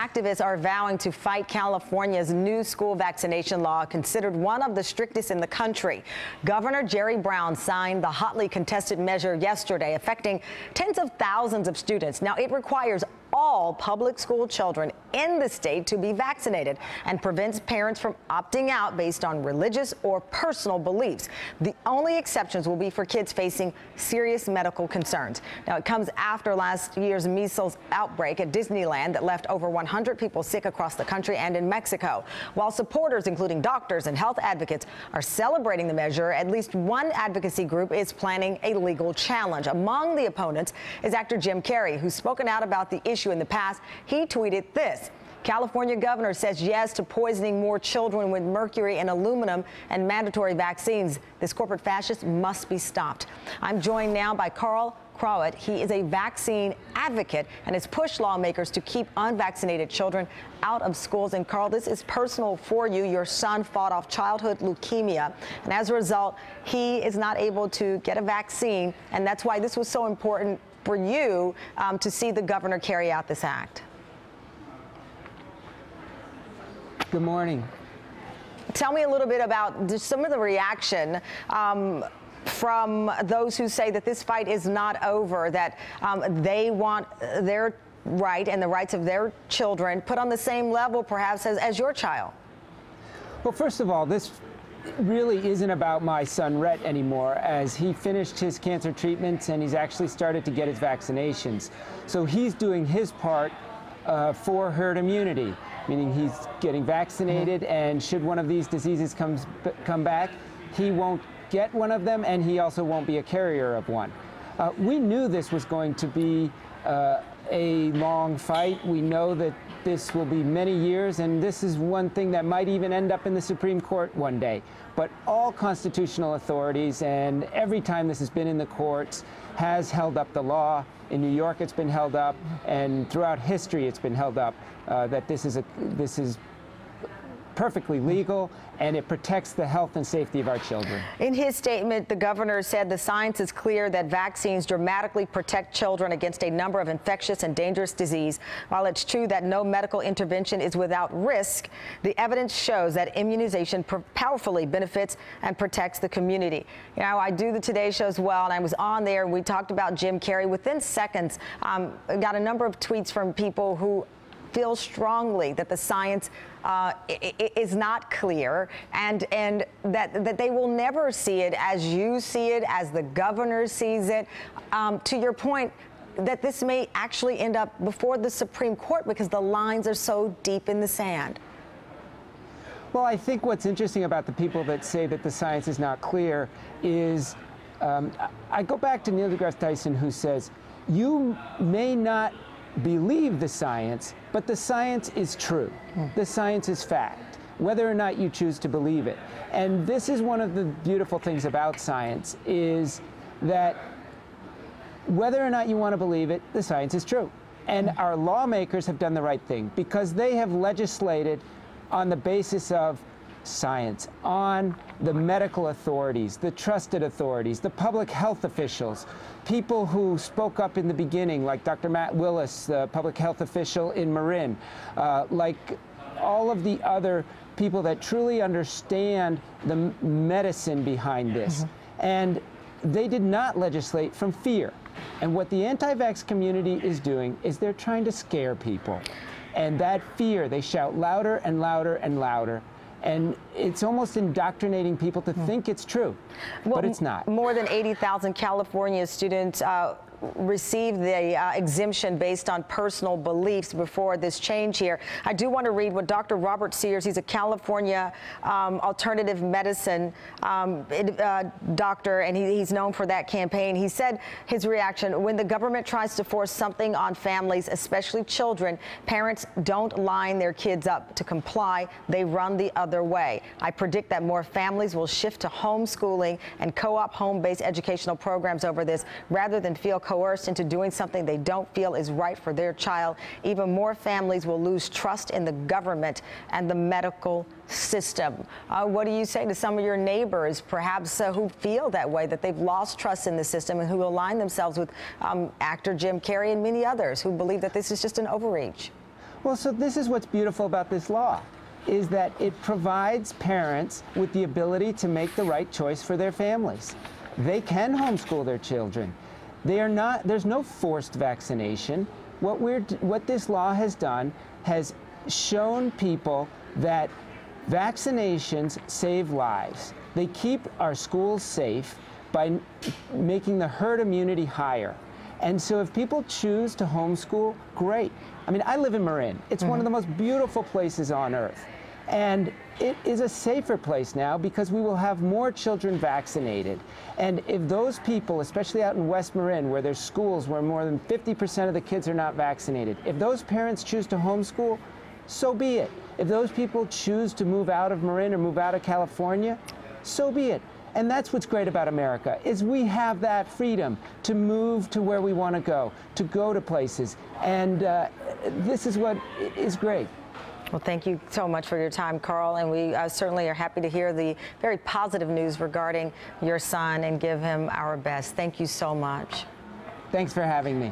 activists are vowing to fight California's new school vaccination law, considered one of the strictest in the country. Governor Jerry Brown signed the hotly contested measure yesterday, affecting tens of thousands of students. Now, it requires all public school children in the state to be vaccinated and prevents parents from opting out based on religious or personal beliefs. The only exceptions will be for kids facing serious medical concerns. Now, it comes after last year's measles outbreak at Disneyland that left over 100 people sick across the country and in Mexico. While supporters, including doctors and health advocates, are celebrating the measure, at least one advocacy group is planning a legal challenge. Among the opponents is actor Jim Carrey, who's spoken out about the issue in the past. He tweeted this: California governor says yes to poisoning more children with mercury and aluminum and mandatory vaccines. This corporate fascist must be stopped. I'm joined now by Carl Krawitt. He is a vaccine advocate and has pushed lawmakers to keep unvaccinated children out of schools. And Carl, this is personal for you. Your son fought off childhood leukemia, and as a result, he is not able to get a vaccine. And that's why this was so important for you to see the governor carry out this act. Good morning. Tell me a little bit about just some of the reaction from those who say that this fight is not over, that they want their right and the rights of their children put on the same level perhaps as your child. Well, first of all, this really isn't about my son Rhett anymore, as he finished his cancer treatments and he's actually started to get his vaccinations. So he's doing his part for herd immunity, meaning he's getting vaccinated, and should one of these diseases come back, he won't get one of them, and he also won't be a carrier of one. We knew this was going to be a long fight. We know that this will be many years, and this is one thing that might even end up in the Supreme Court one day. But all constitutional authorities, and every time this has been in the courts, has held up the law. In New York, it's been held up, and throughout history, it's been held up that this is perfectly legal, and it protects the health and safety of our children. In his statement, the governor said the science is clear that vaccines dramatically protect children against a number of infectious and dangerous disease. While it's true that no medical intervention is without risk, the evidence shows that immunization powerfully benefits and protects the community. You know, I do the Today Show as well, and I was on there. We talked about Jim Carrey. Within seconds, got a number of tweets from people who feel strongly that the science is not clear, and that they will never see it as you see it, as the governor sees it. To your point, that this may actually end up before the Supreme Court because the lines are so deep in the sand. Well, I think what's interesting about the people that say that the science is not clear is, I go back to Neil deGrasse Tyson, who says, you may not believe the science, but the science is true. The science is fact, whether or not you choose to believe it. And this is one of the beautiful things about science, is that whether or not you want to believe it, the science is true. And our lawmakers have done the right thing, because they have legislated on the basis of science, on the medical authorities, the trusted authorities, the public health officials, people who spoke up in the beginning, like Dr. Matt Willis, the public health official in Marin, like all of the other people that truly understand the medicine behind this. And they did not legislate from fear. And what the anti-vax community is doing is they're trying to scare people. And that fear, they shout louder and louder and louder. And it's almost indoctrinating people to think it's true, but it's not. More than 80,000 California students received the exemption based on personal beliefs before this change here. I do want to read what Dr. Robert Sears, he's a California alternative medicine doctor, and he's known for that campaign. He said his reaction: when the government tries to force something on families, especially children, parents don't line their kids up to comply. They run the other way. I predict that more families will shift to homeschooling and co-op home-based educational programs over this, rather than feel coerced into doing something they don't feel is right for their child. Even more families will lose trust in the government and the medical system. What do you say to some of your neighbors, perhaps who feel that way, that they've lost trust in the system, and who align themselves with actor Jim Carrey and many others who believe that this is just an overreach? Well, so this is what's beautiful about this law, is that it provides parents with the ability to make the right choice for their families. They can homeschool their children. There's no forced vaccination. What this law has done has shown people that vaccinations save lives. They keep our schools safe by making the herd immunity higher. And so if people choose to homeschool, great. I mean, I live in Marin. It's one of the most beautiful places on earth. And it is a safer place now because we will have more children vaccinated. And if those people, especially out in West Marin, where there's schools where more than 50% of the kids are not vaccinated, if those parents choose to homeschool, so be it. If those people choose to move out of Marin or move out of California, so be it. And that's what's great about America, is we have that freedom to move to where we want to go to places. And this is what is great. Well, thank you so much for your time, Carl, and we certainly are happy to hear the very positive news regarding your son and give him our best. Thank you so much. Thanks for having me.